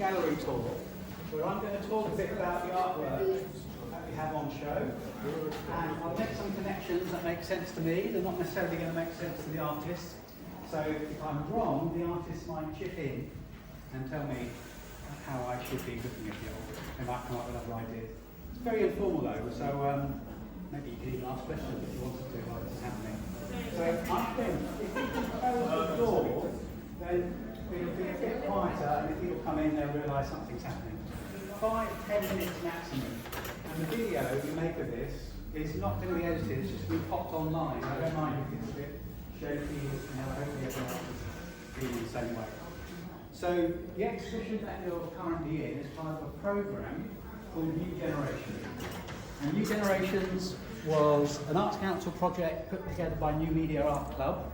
gallery tour, where I'm going to talk a bit about the artwork that we have on show, and I'll make some connections that make sense to me. They're not necessarily going to make sense to the artist. So if I'm wrong, the artist might chip in and tell me how I should be looking at the artwork. They might come up with other ideas. It's very informal though, so maybe you can even ask questions if you wanted to while it's happening. So I think if you can close the door, then it'll be a bit quieter, and if people come in, they'll realise something's happening. 5-10 minutes maximum. And the video you make of this is not going to be edited, it's just going to be popped online. I don't mind if it's a bit shaky, hopefully everyone else is feeling the same way. So the exhibition that you're currently in is part of a programme called New Generation. And New Generations was an Arts Council project put together by New Media Art Club,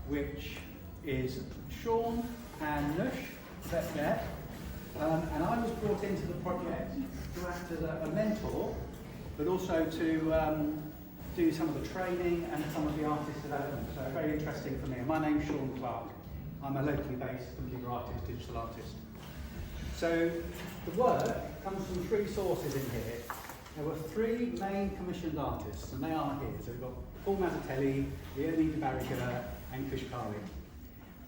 which is Sean and Nush, that's there. And I was brought into the project to act as a mentor, but also to do some of the training and some of the artist development. So very interesting for me. My name's Sean Clark. I'm a locally based computer artist, digital artist. So the work comes from 3 sources in here. There were 3 main commissioned artists, and they are here. So we've got Paul Mazzatelli, Leonida Barrica, and Kishkari.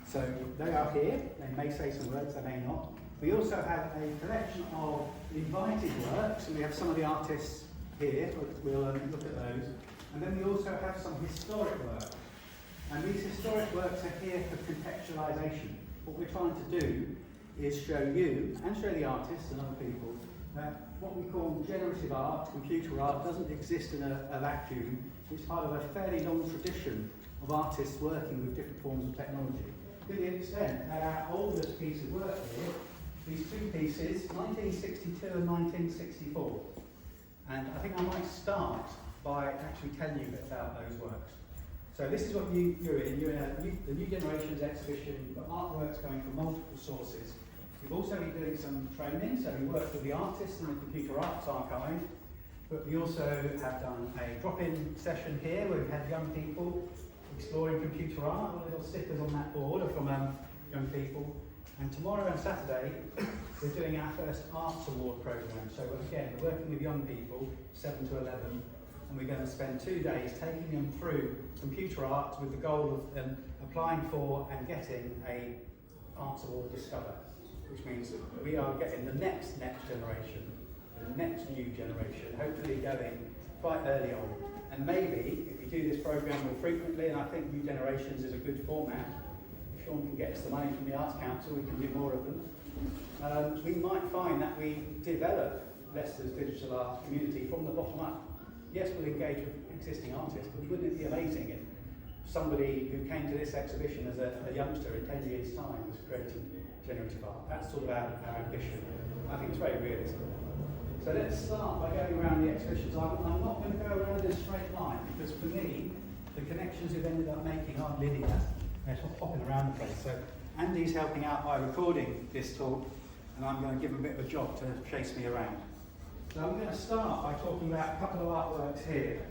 So they are here. They may say some words, they may not. We also have a collection of invited works, and we have some of the artists here. We'll look at those. And then we also have some historic work. And these historic works are here for contextualisation. What we're trying to do is show you, and show the artists and other people, that what we call generative art, computer art, doesn't exist in a vacuum. It's part of a fairly long tradition of artists working with different forms of technology. To the extent that our oldest piece of work here, these 2 pieces, 1962 and 1964. And I think I might start by actually telling you a bit about those works. So this is what you're in. You're in the New Generations exhibition. You've got artworks coming from multiple sources. We've also been doing some training, so we work with the artists in the Computer Arts Archive, but we also have done a drop-in session here where we've had young people exploring computer art. All the little stickers on that board are from young people. And tomorrow and Saturday, we're doing our first Arts Award programme. So again, we're working with young people, 7 to 11, and we're going to spend 2 days taking them through computer art with the goal of them applying for and getting a Arts Award Discover, which means that we are getting the next generation, the next new generation, hopefully going quite early on. And maybe, if we do this programme more frequently, and I think New Generations is a good format, if Sean can get us the money from the Arts Council, we can do more of them. We might find that we develop Leicester's digital art community from the bottom up. Yes, we'll engage with existing artists, but wouldn't it be amazing if somebody who came to this exhibition as a youngster in 10 years' time was creating generative art? That's sort of our ambition. I think it's very realistic. So let's start by going around the exhibitions. I'm not going to go around in a straight line, because for me, the connections we've ended up making aren't linear. They're sort of hopping around the place. So Andy's helping out by recording this talk, and I'm going to give him a bit of a job to chase me around. So I'm going to start by talking about a couple of artworks here.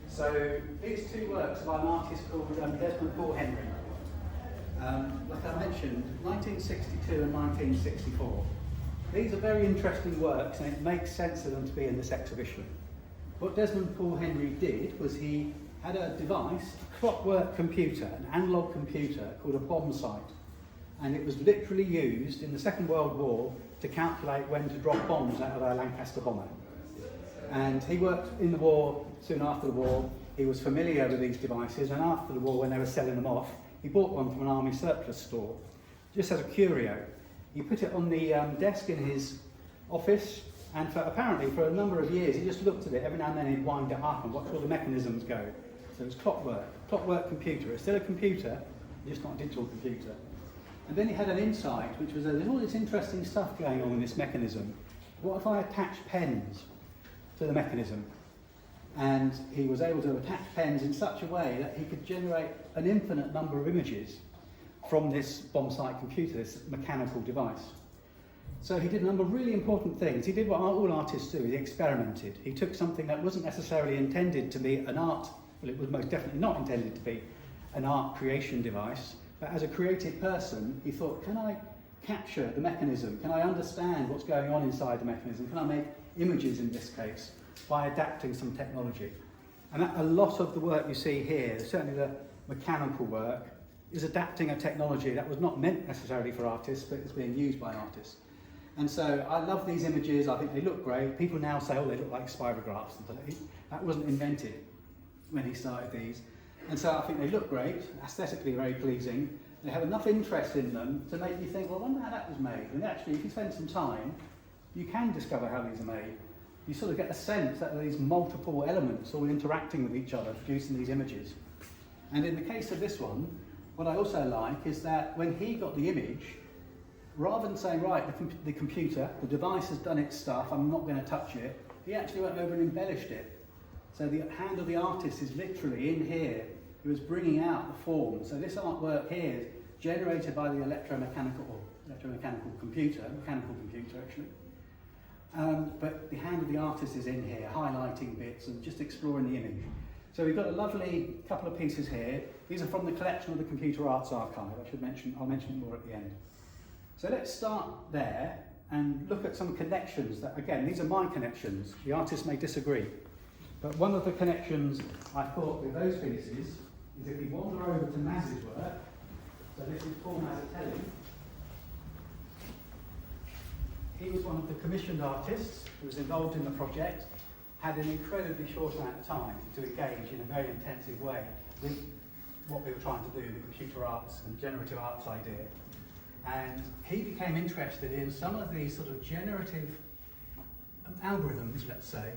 So these 2 works are by an artist called Desmond Paul Henry. Like I mentioned, 1962 and 1964. These are very interesting works, and it makes sense for them to be in this exhibition. What Desmond Paul Henry did was he had a device, a clockwork computer, an analog computer called a bomb sight. And it was literally used in the Second World War to calculate when to drop bombs out of a Lancaster bomber. And he worked in the war, soon after the war. He was familiar with these devices, and after the war, when they were selling them off, he bought one from an army surplus store, just as a curio. He put it on the desk in his office, and apparently for a number of years, he just looked at it. Every now and then he'd wind it up and watch all the mechanisms go. So it was clockwork computer. It's still a computer, just not a digital computer. And then he had an insight, which was there's all this interesting stuff going on in this mechanism. What if I attach pens to the mechanism? And he was able to attach pens in such a way that he could generate an infinite number of images from this bomb sight computer, this mechanical device. So he did a number of really important things. He did what all artists do, he experimented. He took something that wasn't necessarily intended to be an art, well, it was most definitely not intended to be an art creation device, but as a creative person, he thought, can I capture the mechanism? Can I understand what's going on inside the mechanism? Can I make images in this case by adapting some technology? And a lot of the work you see here, certainly the mechanical work, is adapting a technology that was not meant necessarily for artists, but is being used by artists. And so I love these images. I think they look great. People now say, oh, they look like spirographs. That wasn't invented when he started these. And so I think they look great, aesthetically very pleasing. They have enough interest in them to make you think, well, I wonder how that was made. And actually, if you spend some time, you can discover how these are made. You sort of get a sense that there are these multiple elements all interacting with each other, producing these images. And in the case of this one, what I also like is that when he got the image, rather than saying, right, the computer, the device has done its stuff, I'm not going to touch it, he actually went over and embellished it. So the hand of the artist is literally in here. He was bringing out the form. So this artwork here is generated by the electromechanical computer, mechanical computer actually. But the hand of the artist is in here, highlighting bits and just exploring the image. So we've got a lovely couple of pieces here. These are from the collection of the Computer Arts Archive. I'll mention it more at the end. So let's start there and look at some connections that, again, these are my connections. The artists may disagree. But one of the connections I thought with those pieces is if we wander over to Maz's work, so this is Paul Mazzatelli. He was one of the commissioned artists who was involved in the project, had an incredibly short amount of time to engage in a very intensive way with what we were trying to do, the computer arts and generative arts idea. And he became interested in some of these sort of generative algorithms, let's say,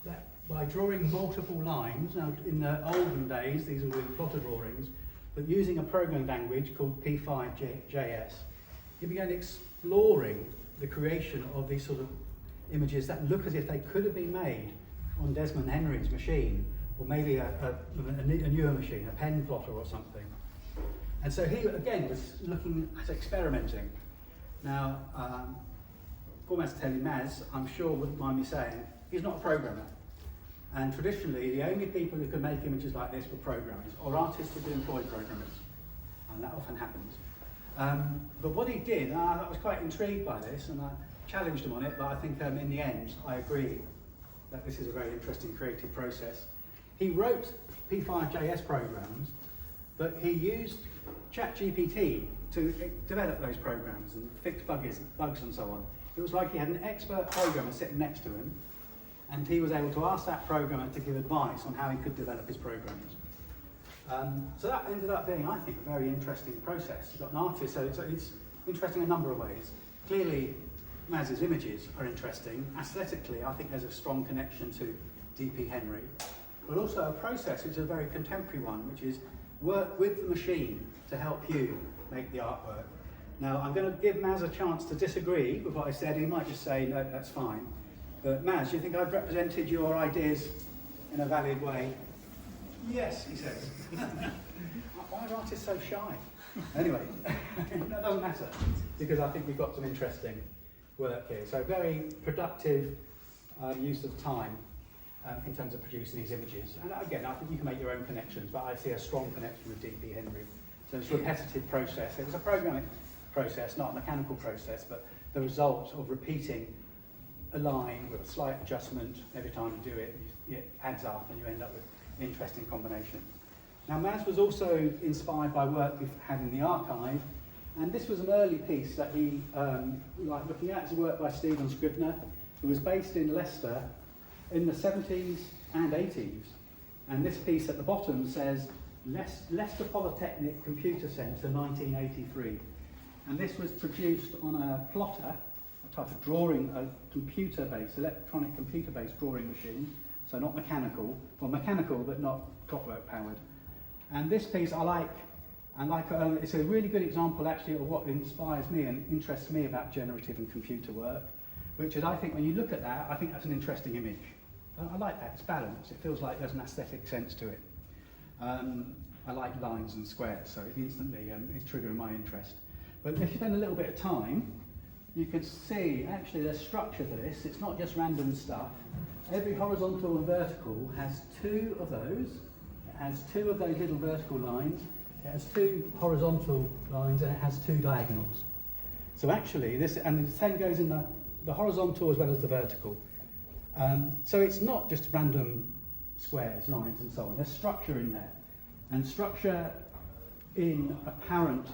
that by drawing multiple lines, now in the olden days these were with plotter drawings, but using a programming language called P5.js, he began exploring the creation of these sort of images that look as if they could have been made on Desmond Henry's machine, or maybe a newer machine, a pen plotter or something. And so he, again, was looking at experimenting. Now, Paul Mazzatelli, Maz, I'm sure wouldn't mind me saying, he's not a programmer. And traditionally, the only people who could make images like this were programmers, or artists who employed programmers. And that often happens. But what he did, I was quite intrigued by this, and I challenged him on it, but I think in the end, I agree that this is a very interesting creative process. He wrote P5.js programs, but he used ChatGPT to develop those programs and fix bugs and so on. It was like he had an expert programmer sitting next to him, and he was able to ask that programmer to give advice on how he could develop his programs. So that ended up being, I think, a very interesting process. You've got an artist, so it's interesting in a number of ways. Clearly, Maz's images are interesting. Aesthetically, I think there's a strong connection to D.P. Henry, but also a process which is a very contemporary one, which is work with the machine to help you make the artwork. Now, I'm going to give Maz a chance to disagree with what I said. He might just say, no, that's fine. But Maz, do you think I've represented your ideas in a valid way? Yes, he says. Why are artists so shy? Anyway, that doesn't matter, because I think we've got some interesting work here. So very productive use of time in terms of producing these images. And again, I think you can make your own connections, but I see a strong connection with D.P. Henry. So it's a repetitive process. It was a programming process, not a mechanical process, but the result of repeating a line with a slight adjustment every time you do it, it adds up and you end up with an interesting combination. Now, Maz was also inspired by work we've had in the archive, and this was an early piece that he liked looking at. It's a work by Stephen Scribner, who was based in Leicester in the 70s and 80s. And this piece at the bottom says, Leicester Polytechnic Computer Centre, 1983. And this was produced on a plotter, a type of drawing, a computer-based, electronic computer-based drawing machine, so not mechanical, well, mechanical but not clockwork-powered. And this piece I like, and it's a really good example actually of what inspires me and interests me about generative and computer work, which is, I think, when you look at that, I think that's an interesting image. I like that, it's balanced, it feels like there's an aesthetic sense to it. I like lines and squares, so it instantly is triggering my interest. But if you spend a little bit of time, you can see actually there's structure to this. It's not just random stuff. Every horizontal and vertical has two of those. It has two of those little vertical lines. It has two horizontal lines and it has two diagonals. So actually, this, and the same goes in the horizontal as well as the vertical. So it's not just random squares, lines and so on. There's structure in there. And structure in apparent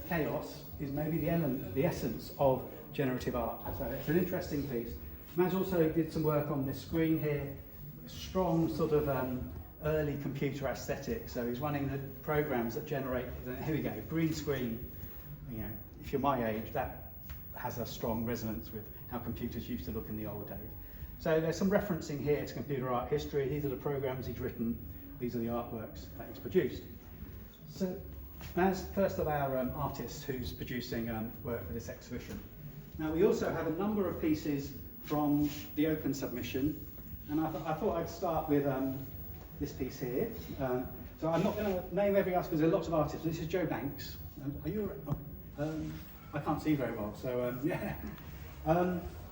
chaos is maybe the essence of generative art. So it's an interesting piece. Maz also did some work on this screen here, strong sort of early computer aesthetic. So he's running the programs that generate, here we go, green screen. You know, if you're my age, that has a strong resonance with how computers used to look in the old days. So there's some referencing here to computer art history. These are the programs he's written. These are the artworks that he's produced. So as first of our artists who's producing work for this exhibition. Now we also have a number of pieces from the open submission, and I thought I'd start with this piece here. So I'm not going to name every artist because there are lots of artists. This is Joe Banks. Are you? I can't see very well, so yeah.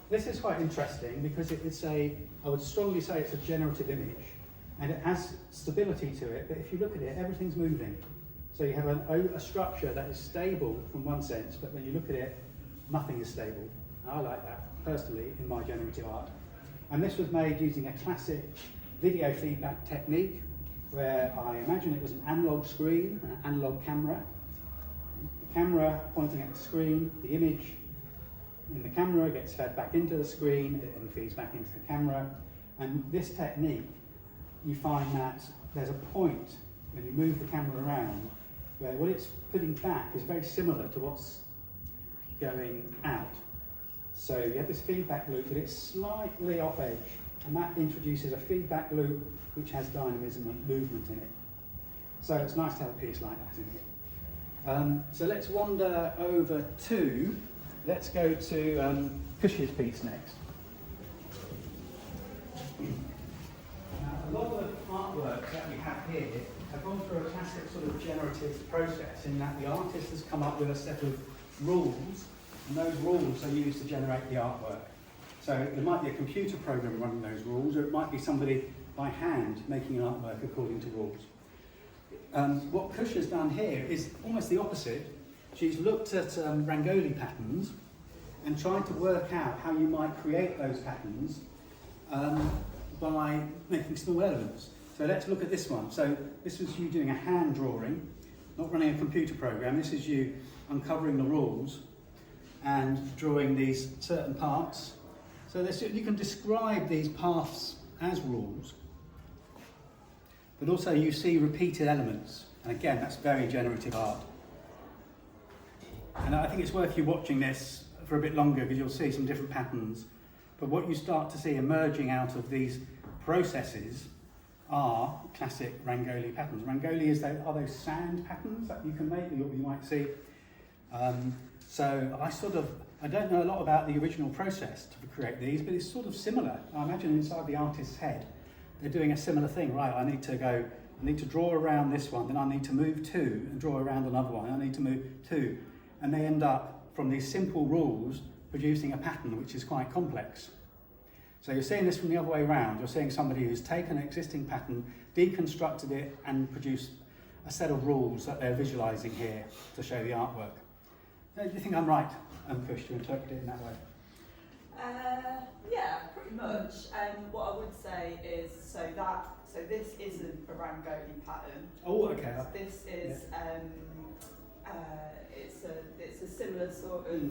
This is quite interesting because it's I would strongly say it's a generative image, and it has stability to it, but if you look at it, everything's moving. So you have a structure that is stable from one sense, but when you look at it, nothing is stable. I like that, personally, in my generative art. And this was made using a classic video feedback technique, where I imagine it was an analog screen, an analog camera. The camera pointing at the screen, the image in the camera gets fed back into the screen and feeds back into the camera. And this technique, you find that there's a point when you move the camera around where what it's putting back is very similar to what's going out. So you have this feedback loop, but it's slightly off edge, and that introduces a feedback loop which has dynamism and movement in it. So it's nice to have a piece like that, isn't it? So let's wander over to, let's go to Kush's piece next. Now, a lot of the artwork that we have here have gone through a classic sort of generative process in that the artist has come up with a set of rules, and those rules are used to generate the artwork. So there might be a computer program running those rules, or it might be somebody by hand making an artwork according to rules. What Kush has done here is almost the opposite. She's looked at Rangoli patterns and tried to work out how you might create those patterns by making small elements. So let's look at this one. So this was you doing a hand drawing, not running a computer program. This is you uncovering the rules and drawing these certain parts. So you can describe these paths as rules, but also you see repeated elements. And again, that's very generative art. And I think it's worth you watching this for a bit longer because you'll see some different patterns. But what you start to see emerging out of these processes are classic Rangoli patterns. Rangoli are those sand patterns that you can make, you might see. So I don't know a lot about the original process to create these, but it's sort of similar. I imagine inside the artist's head, they're doing a similar thing, right? I need to draw around this one, then I need to move two and draw around another one, I need to move two. And they end up, from these simple rules, producing a pattern which is quite complex. So you're seeing this from the other way around. You're seeing somebody who's taken an existing pattern, deconstructed it, and produced a set of rules that they're visualising here to show the artwork. Do you think I'm right, Kush, to interpret it in that way? Yeah, pretty much. What I would say is, so this isn't a Rangoli pattern. Oh, okay. This is it's a similar sort of.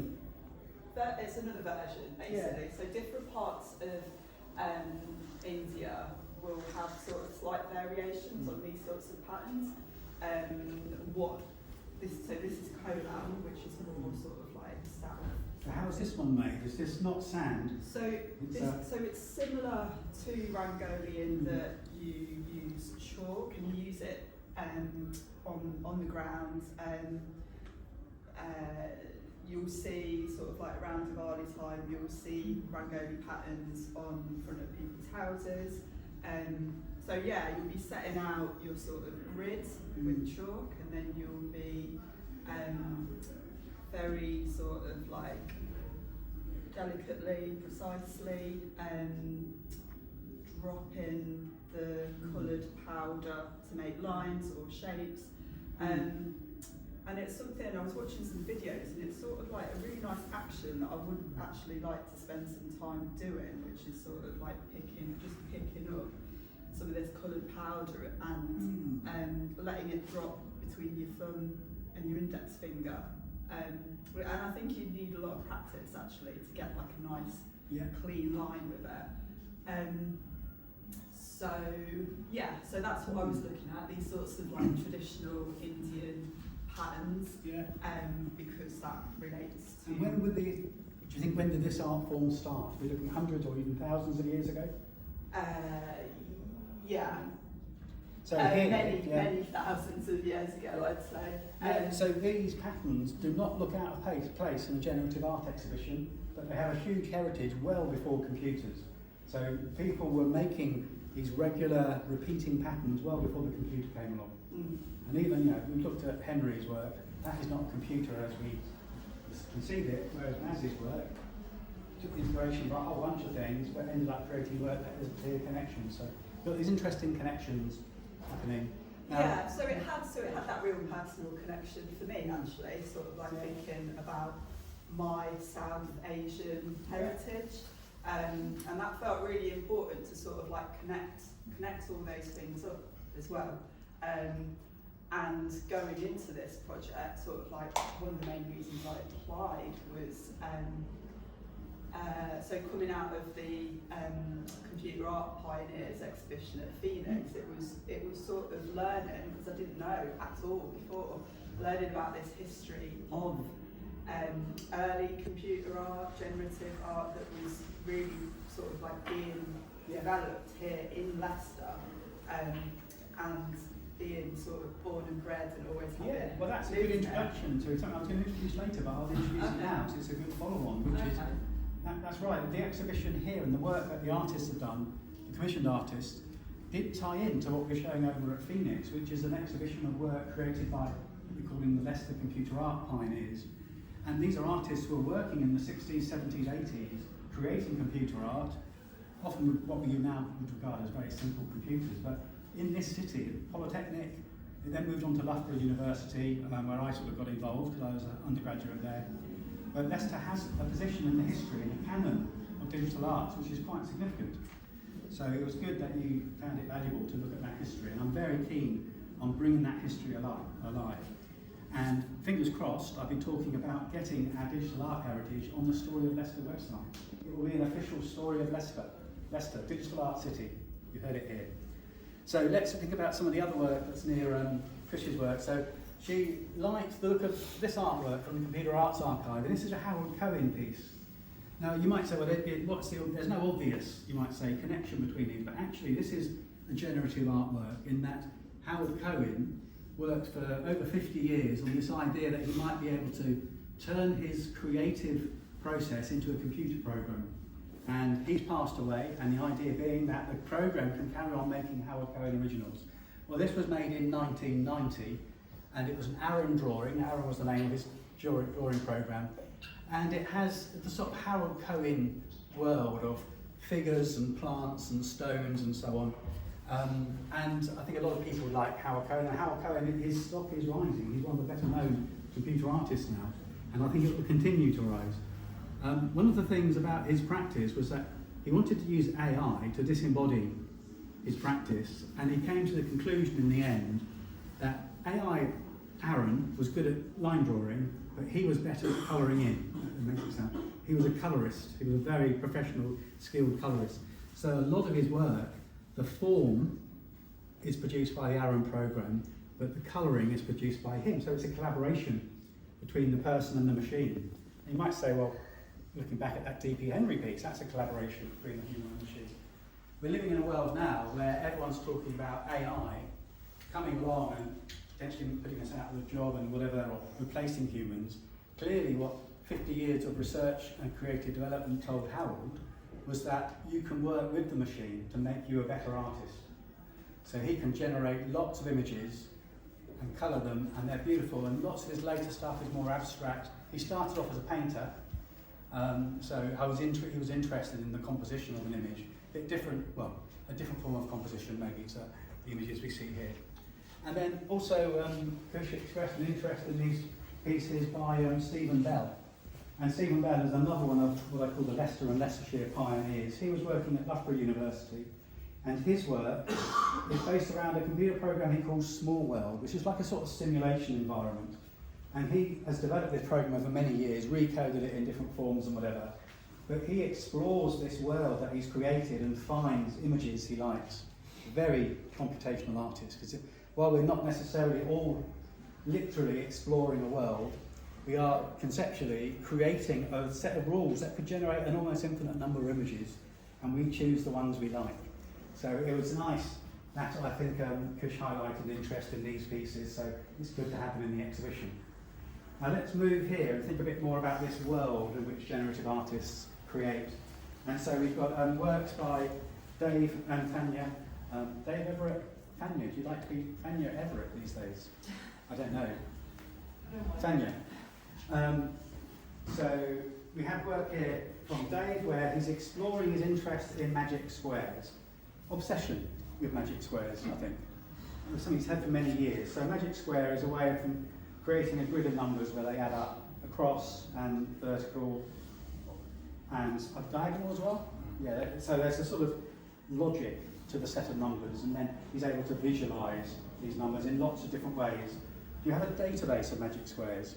It's another version, basically. Yeah. So different parts of India will have sort of slight variations on these sorts of patterns. This is Kolam, which is more sort of like south. So how is this one made? Is this not sand? So it's similar to Rangoli in that you use chalk and you use it on the ground. You'll see sort of like around Diwali time, you'll see Rangoli patterns on front of people's houses. So yeah, you'll be setting out your sort of grid with chalk, and then you'll be very sort of like delicately, precisely dropping the coloured powder to make lines or shapes. And it's something, I was watching some videos, and it's sort of like a really nice action that I would actually like to spend some time doing, which is sort of like picking up some of this coloured powder and letting it drop between your thumb and your index finger. And I think you need a lot of practice actually to get like a nice clean line with it. So that's what I was looking at, these sorts of like traditional Indian patterns, because that relates to... And do you think, when did this art form start? We're looking hundreds or even thousands of years ago? So many thousands of years ago, I'd say. So these patterns do not look out of place in a generative art exhibition, but they have a huge heritage well before computers. So people were making these regular repeating patterns well before the computer came along. And even, we looked at Henry's work, that is not a computer as we conceive it, whereas Maz's work took inspiration from a whole bunch of things, but ended up creating work that has a clear connection. So you've got these interesting connections happening. So it had that real personal connection for me actually, sort of like thinking about my South Asian heritage. And that felt really important to sort of like connect all those things up as well. And going into this project, sort of like one of the main reasons I applied was so coming out of the Computer Art Pioneers exhibition at Phoenix, it was sort of learning, because I didn't know at all before, learning about this history of early computer art, generative art that was really sort of like being developed here in Leicester, and being sort of born and bred and always having well, that's a good introduction to something I was going to introduce later, but I'll introduce it now, so it's a good follow-on, which is, that's right, the exhibition here and the work that the artists have done, the commissioned artists, did tie into what we're showing over at Phoenix, which is an exhibition of work created by what we call the Leicester Computer Art Pioneers. And these are artists who are working in the 60s, 70s, 80s, creating computer art, often with what we now would regard as very simple computers. But in this city, Polytechnic, it then moved on to Loughborough University, where I sort of got involved because I was an undergraduate there. But Leicester has a position in the history, in the canon of digital arts, which is quite significant. So it was good that you found it valuable to look at that history, and I'm very keen on bringing that history alive. And fingers crossed, I've been talking about getting our digital art heritage on the Story of Leicester website. It will be an official Story of Leicester, Digital Art City. You heard it here. So let's think about some of the other work that's near Trish's work. So she liked the look of this artwork from the Computer Arts Archive, and this is a Harold Cohen piece. Now you might say, well, there's no obvious, you might say, connection between these, but actually this is a generative artwork in that Howard Cohen worked for over 50 years on this idea that he might be able to turn his creative process into a computer program. And he's passed away, and the idea being that the program can carry on making Howard Cohen originals. Well, this was made in 1990, and it was an Aaron drawing. Aaron was the name of his drawing program. And it has the sort of Harold Cohen world of figures and plants and stones and so on. And I think a lot of people like Howard Cohen, and Howard Cohen, his stock is rising. He's one of the better known computer artists now, and I think it will continue to rise. One of the things about his practice was that he wanted to use AI to disembody his practice, and he came to the conclusion in the end that AI, Aaron, was good at line drawing, but he was better at colouring in. That makes it sound. He was a colourist. He was a very professional, skilled colourist. So a lot of his work, the form is produced by the Aaron program, but the colouring is produced by him. So it's a collaboration between the person and the machine. And you might say, well, looking back at that D.P. Henry piece, that's a collaboration between the human and the machine. We're living in a world now where everyone's talking about AI coming along and potentially putting us out of the job and whatever, or replacing humans. Clearly what 50 years of research and creative development told Harold was that you can work with the machine to make you a better artist. So he can generate lots of images and colour them, and they're beautiful, and lots of his later stuff is more abstract. He started off as a painter, so he was interested in the composition of an image. A different form of composition maybe to the images we see here. And then also Kush expressed an interest in these pieces by Stephen Bell. And Stephen Bell is another one of what I call the Leicester and Leicestershire pioneers. He was working at Loughborough University, and his work is based around a computer program he calls Small World, which is like a sort of simulation environment. And he has developed this program over many years, recoded it in different forms and whatever. But he explores this world that he's created and finds images he likes. Very computational artist, because while we're not necessarily all literally exploring a world, we are conceptually creating a set of rules that could generate an almost infinite number of images, and we choose the ones we like. So it was nice that I think Kush highlighted interest in these pieces, so it's good to have them in the exhibition. Now let's move here and think a bit more about this world in which generative artists create. And so we've got works by Dave and Tanya. Dave Everett, Tanya, do you like to be Tanya Everett these days? I don't know. Tanya. So we have work here from Dave where he's exploring his interest in magic squares. Obsession with magic squares, I think. It's something he's had for many years. So a magic square is a way of creating a grid of numbers where they add up across and vertical and diagonal as well. Yeah, so there's a sort of logic to the set of numbers, and then he's able to visualize these numbers in lots of different ways. Do you have a database of magic squares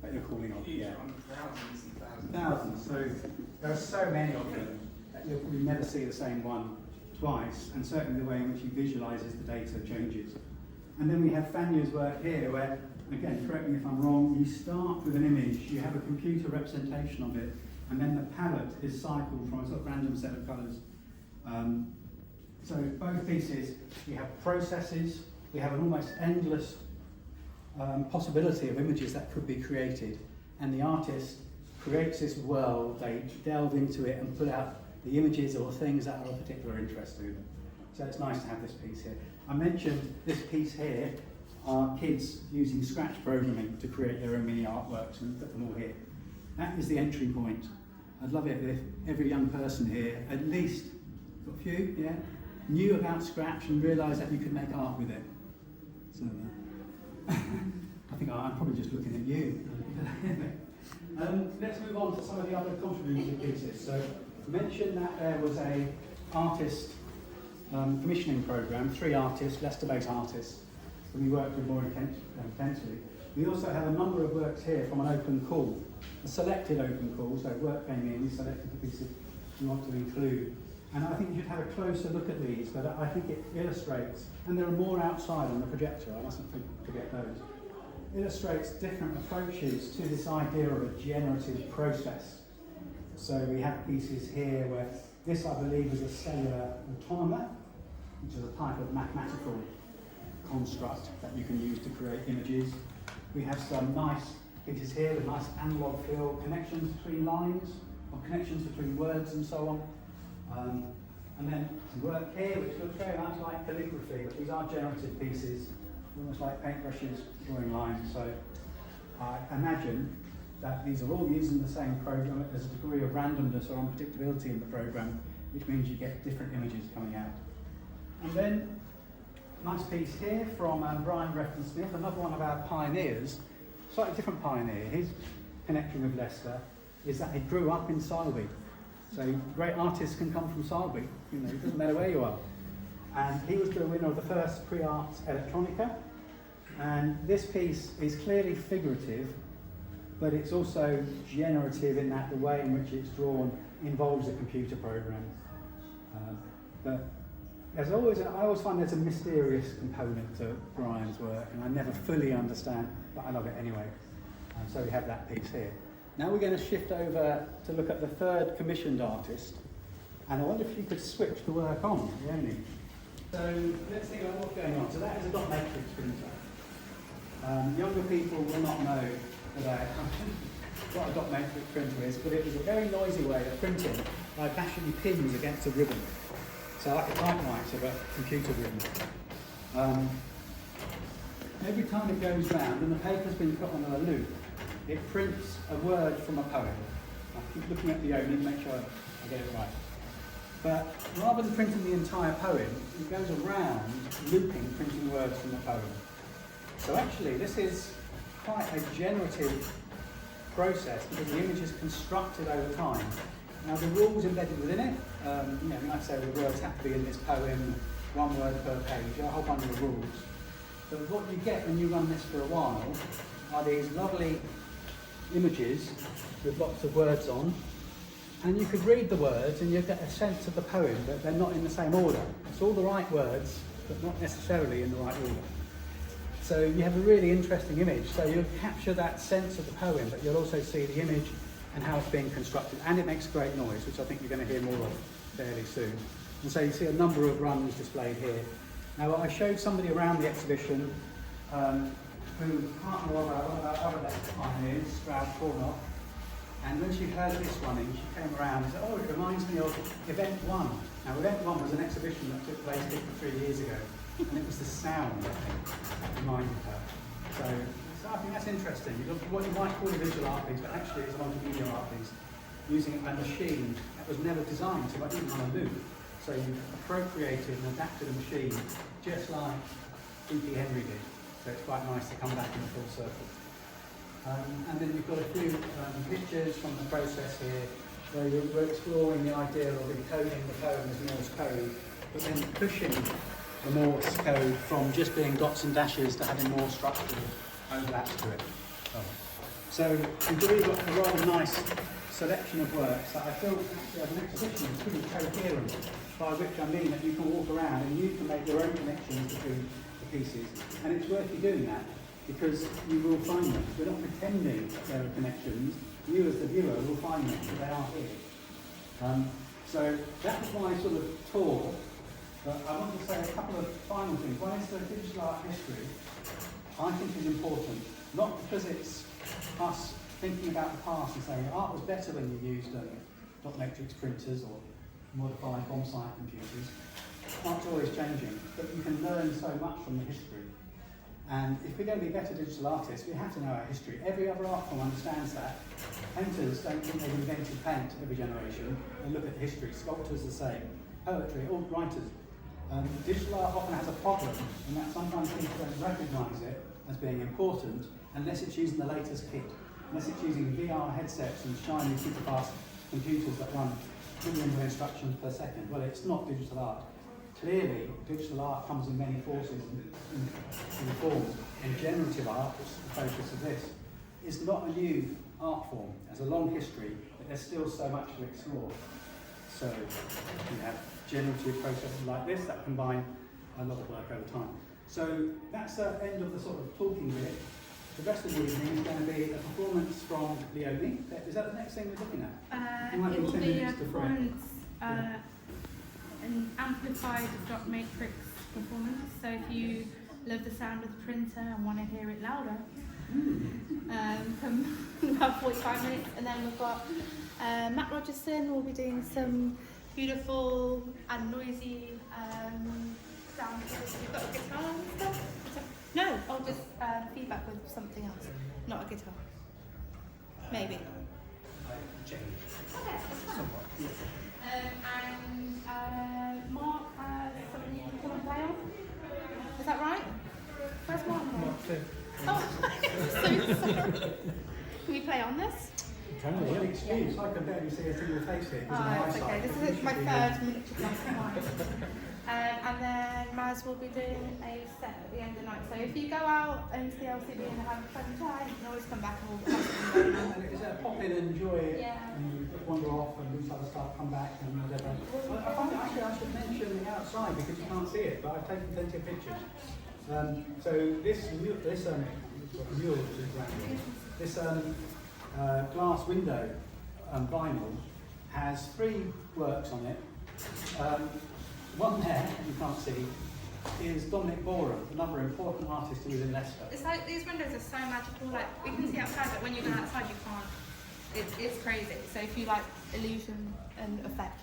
that you're calling on? Yeah, thousands and thousands. Thousands. So there are so many of them that you'll probably never see the same one twice, and certainly the way in which he visualizes the data changes. And then we have Fanya's work here where, again, correct me if I'm wrong, you start with an image, you have a computer representation of it, and then the palette is cycled from a sort of random set of colours. So both pieces, we have processes, we have an almost endless possibility of images that could be created, and the artist creates this world, they delve into it and put out the images or things that are of particular interest to them. So it's nice to have this piece here. I mentioned this piece here are kids using Scratch programming to create their own mini artworks, and put them all here. That is the entry point. I'd love it if every young person here, at least, got a few, yeah, knew about Scratch and realised that you could make art with it. So I think I'm probably just looking at you. Let's move on to some of the other contributing pieces. So I mentioned that there was a artist commissioning programme, 3 artists, Leicester-based artists, that we worked with more intensely. We also have a number of works here from an open call, a selected open call, so work came in, we selected the pieces we want to include. And I think you should have a closer look at these, but I think it illustrates, and there are more outside on the projector, I mustn't forget those, illustrates different approaches to this idea of a generative process. So we have pieces here where this, I believe, is a cellular automa, which is a type of mathematical construct that you can use to create images. We have some nice pieces here with nice analog feel connections between lines, or connections between words and so on. And then some work here which looks very much like calligraphy, but these are generative pieces, almost like paintbrushes drawing lines. So I imagine that these are all using the same program. There's a degree of randomness or unpredictability in the program, which means you get different images coming out. And then a nice piece here from Brian Refton Smith, another one of our pioneers, slightly different pioneer. His connection with Leicester is that he grew up in Selby. So great artists can come from Selby, you know, it doesn't matter where you are. And he was the winner of the first Pre-Arts Electronica. And this piece is clearly figurative, but it's also generative in that the way in which it's drawn involves a computer program. But I always find there's a mysterious component to Brian's work, and I never fully understand, but I love it anyway. So we have that piece here. Now we're going to shift over to look at the third commissioned artist, and I wonder if you could switch the work on, Leonie. So let's think about what's going on. So that is a dot matrix printer. Younger people will not know what a dot matrix printer is, but it was a very noisy way of printing by bashing pins against a ribbon. So like a typewriter, but computer ribbon. Every time it goes round and the paper's been put on a loop, it prints a word from a poem. I'll keep looking at the only to make sure I get it right. But rather than printing the entire poem, it goes around looping, printing words from the poem. So actually, this is quite a generative process because the image is constructed over time. Now the rules embedded within it, like I say, the words have to be in this poem, one word per page, a whole bunch of rules. But what you get when you run this for a while are these lovely images with lots of words on, and you could read the words and you get a sense of the poem, but they're not in the same order. It's all the right words, but not necessarily in the right order. So you have a really interesting image. So you'll capture that sense of the poem, but you'll also see the image and how it's being constructed. And it makes great noise, which I think you're going to hear more of fairly soon. And so you see a number of runs displayed here. Now I showed somebody around the exhibition who partner of our other pioneers, Stroud Cornock. And when she heard this running, she came around and said, oh, it reminds me of Event 1. Now, Event 1 was an exhibition that took place 53 years ago, and it was the sound, I think, that reminded her. So I think that's interesting. You look at what you might call a visual art piece, but actually it's a multimedia art piece, using a machine that was never designed to run even on a loop. So you appropriated and adapted a machine just like E.P. Henry did. So it's quite nice to come back in a full circle. And then you've got a few pictures from the process here where we're exploring the idea of encoding the poem as Morse code, but then pushing the Morse code from just being dots and dashes to having more structural overlaps to it. So we've really got a rather nice selection of works that I feel actually as an exhibition is pretty coherent, by which I mean that you can walk around and you can make your own connections between the pieces, and it's worth you doing that, because you will find them. We're not pretending that there are connections. You as the viewer will find them, but they are here. So that was my sort of tour. But I want to say a couple of final things. One is the digital art history, I think is important. Not because it's us thinking about the past and saying art was better when you used dot matrix printers or modified bomb site computers. Art's always changing, but you can learn so much from the history. And if we're going to be better digital artists, we have to know our history. Every other art form understands that. Painters don't think they've invented paint every generation. They look at history. Sculptors the same. Poetry, all writers. Digital art often has a problem in that sometimes people don't recognise it as being important unless it's using the latest kit. Unless it's using VR headsets and shiny super fast computers that run millions of instructions per second. Well, it's not digital art. Clearly, digital art comes in many forces and forms, and generative art, which is the focus of this, is not a new art form. It has a long history, but there's still so much to explore. So you have generative processes like this that combine a lot of work over time. So that's the end of the sort of talking bit. The rest of the evening is going to be a performance from Leone. Is that the next thing we're looking at? It will be a performance, an amplified dot matrix performance. So if you love the sound of the printer and want to hear it louder, from about 45 minutes. And then we've got Matt Rogerson will be doing some beautiful and noisy sound. You've got a guitar and stuff? No, I'll just feedback with something else, not a guitar. Maybe. Okay, that's fine. And Mark has something you can come and play on. Is that right? Where's Mark? Oh, I'm so sorry. Can we play on this? Excuse, I can barely see a single face here. Oh, it's okay. This is my third miniature. And then Maz will be doing a set at the end of the night. So if you go out into the LCB and have a fun time, you can always come back and we'll have something going on. And is it pop in and enjoy it? Yeah. And you wander off and lose other stuff, come back and whatever. I find actually I should mention the outside because you can't see it, but I've taken plenty of pictures. So this glass window vinyl has 3 works on it. One there, you can't see, is Dominic Borum, another important artist who is in Leicester. It's like these windows are so magical. Like we can see outside, but when you go outside, you can't. It's crazy. So if you like illusion and effect,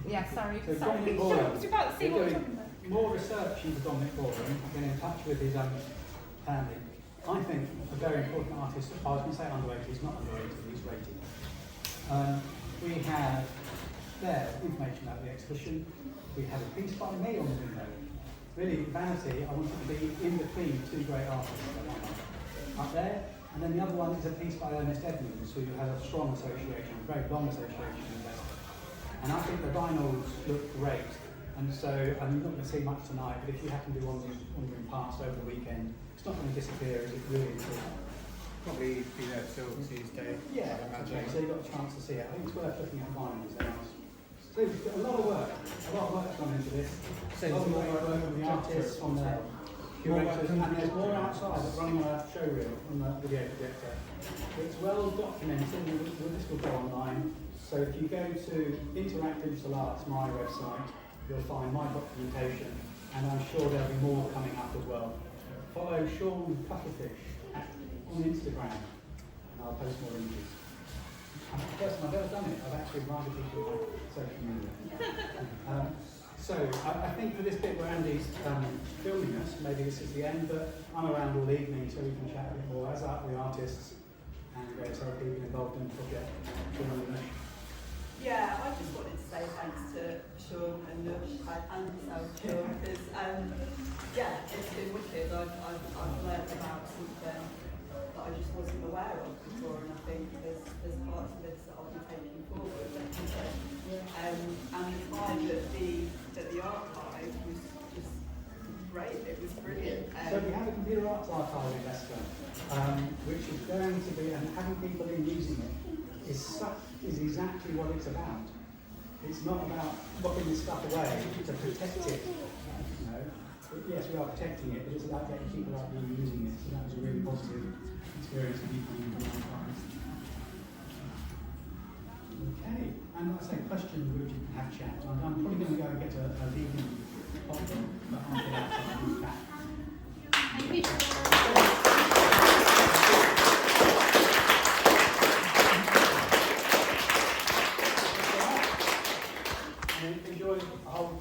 yeah. Sorry. So sorry. Dominic Borum, I was about to see what we're talking about. more research into Dominic Borum. I've been in touch with his own family. I think a very important artist. I was going to say underrated. He's not underrated. He's rated. We have there information about the exhibition. We have a piece by me on the window. Really, vanity, I wanted to be in between 2 great artists. Up there, And then the other one is a piece by Ernest Edmonds, who has a strong association, a very long association with Leicester. And I think the vinyls look great. And so I'm not going to see much tonight, but if you happen to be wandering past over the weekend, it's not going to disappear as it really is. Probably be there till Tuesday. Yeah, okay, so you've got a chance to see it. I think it's worth looking at vinyls. So you've got a lot of work's gone into this. A lot of work from the artists, from the curators, and there's more outside that's running on a show reel on the video projector. It's well documented, and this will go online. So if you go to Interact Digital Arts, my website, you'll find my documentation, and I'm sure there'll be more coming up as well. Follow Sean Cuttlefish on Instagram, and I'll post more images. I'm the first time I've ever done it. I've actually invited people on social media. So I think for this bit where Andy's filming us, maybe this is the end, but I'm around all evening so we can chat a bit more, as are the artists and tell people involved in the project. Yeah, I just wanted to say thanks to Sean and Nush and yourself, Sean, because yeah, it's been wicked. I've learned about something that I just wasn't aware of before, and I think there's parts of this that I'll be taking forward. And the time that the archive was just great. It was brilliant. So we have a computer arts archive in Leicester, which is going to be, and having people in using it is exactly what it's about. It's not about locking this stuff away to protect it. You know, yes, we are protecting it, but it's about getting people out there using it. So that was a really positive experience of people using the archives. Okay, and like I say, questions which you can have chat. I'm probably going to go and get a vegan popcorn, but I'll get outside and back. Thank you.